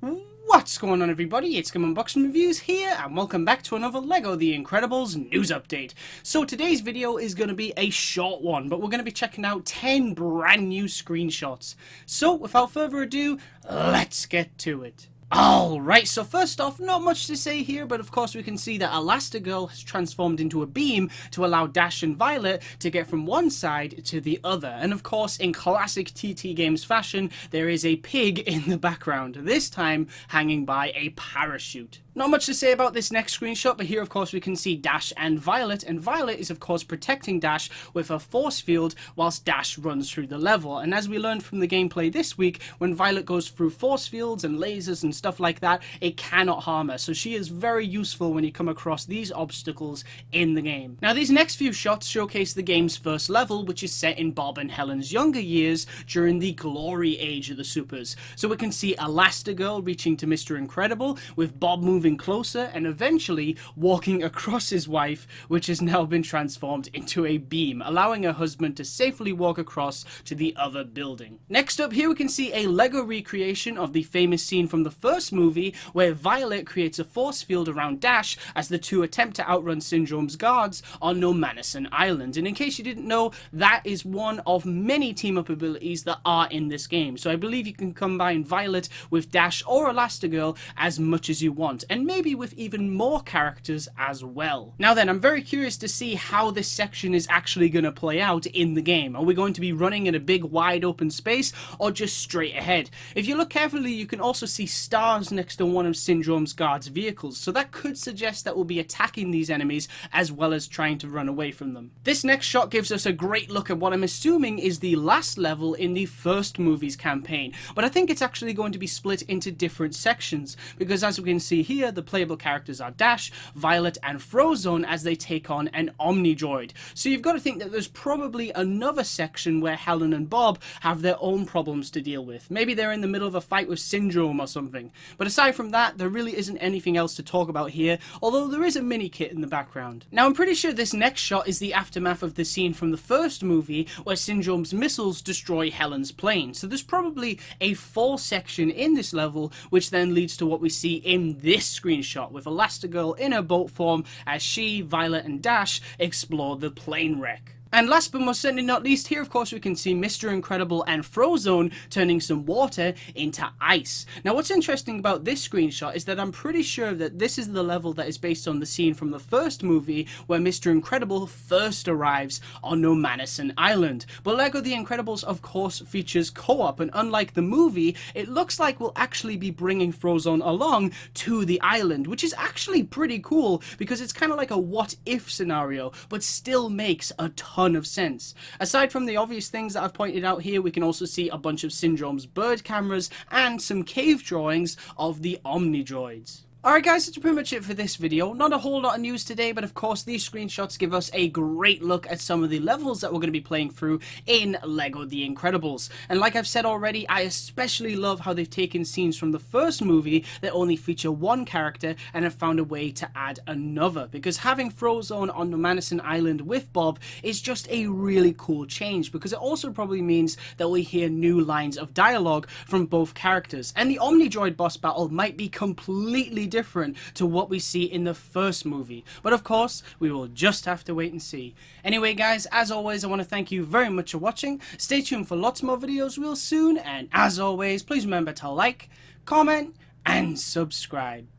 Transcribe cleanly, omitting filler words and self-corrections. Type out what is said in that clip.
What's going on, everybody? It's GameUnboxingReviews here, and welcome back to another LEGO The Incredibles news update. So today's video is going to be a short one, but we're going to be checking out 10 brand new screenshots. So without further ado, let's get to it. Alright, so first off, not much to say here, but of course we can see that Elastigirl has transformed into a beam to allow Dash and Violet to get from one side to the other. And of course, in classic TT Games fashion, there is a pig in the background, this time hanging by a parachute. Not much to say about this next screenshot, but here of course we can see Dash and Violet is of course protecting Dash with a force field whilst Dash runs through the level. And as we learned from the gameplay this week, when Violet goes through force fields and lasers and stuff like that, it cannot harm her, so she is very useful when you come across these obstacles in the game. Now these next few shots showcase the game's first level, which is set in Bob and Helen's younger years during the glory age of the Supers. So we can see Elastigirl reaching to Mr. Incredible, with Bob moving closer and eventually walking across his wife, which has now been transformed into a beam, allowing her husband to safely walk across to the other building. Next up here we can see a LEGO recreation of the famous scene from the first movie where Violet creates a force field around Dash as the two attempt to outrun Syndrome's guards on No Manison Island. And in case you didn't know, that is one of many team-up abilities that are in this game. So I believe you can combine Violet with Dash or Elastigirl as much as you want, and maybe with even more characters as well. Now then, I'm very curious to see how this section is actually going to play out in the game. Are we going to be running in a big wide open space or just straight ahead? If you look carefully, you can also see stars next to one of Syndrome's guards' vehicles, so that could suggest that we'll be attacking these enemies as well as trying to run away from them. This next shot gives us a great look at what I'm assuming is the last level in the first movie's campaign, but I think it's actually going to be split into different sections, because as we can see here, the playable characters are Dash, Violet, and Frozone as they take on an Omnidroid. So you've got to think that there's probably another section where Helen and Bob have their own problems to deal with. Maybe they're in the middle of a fight with Syndrome or something. But aside from that, there really isn't anything else to talk about here, although there is a mini kit in the background. Now I'm pretty sure this next shot is the aftermath of the scene from the first movie where Syndrome's missiles destroy Helen's plane. So there's probably a full section in this level, which then leads to what we see in this screenshot with Elastigirl in her boat form as she, Violet, and Dash explore the plane wreck. And last but most certainly not least, here of course we can see Mr. Incredible and Frozone turning some water into ice. Now what's interesting about this screenshot is that I'm pretty sure that this is the level that is based on the scene from the first movie where Mr. Incredible first arrives on No Manison Island. But LEGO The Incredibles of course features co-op, and unlike the movie, it looks like we'll actually be bringing Frozone along to the island, which is actually pretty cool because it's kind of like a what-if scenario, but still makes a ton of sense. Aside from the obvious things that I've pointed out here, we can also see a bunch of Syndrome's bird cameras and some cave drawings of the Omnidroids. Alright guys, that's pretty much it for this video. Not a whole lot of news today, but of course these screenshots give us a great look at some of the levels that we're going to be playing through in LEGO The Incredibles. And like I've said already, I especially love how they've taken scenes from the first movie that only feature one character and have found a way to add another, because having Frozone on No Manison Island with Bob is just a really cool change, because it also probably means that we hear new lines of dialogue from both characters, and the Omnidroid boss battle might be completely different to what we see in the first movie. But of course, we will just have to wait and see. Anyway guys, as always, I want to thank you very much for watching. Stay tuned for lots more videos real soon, and as always, please remember to like, comment, and subscribe.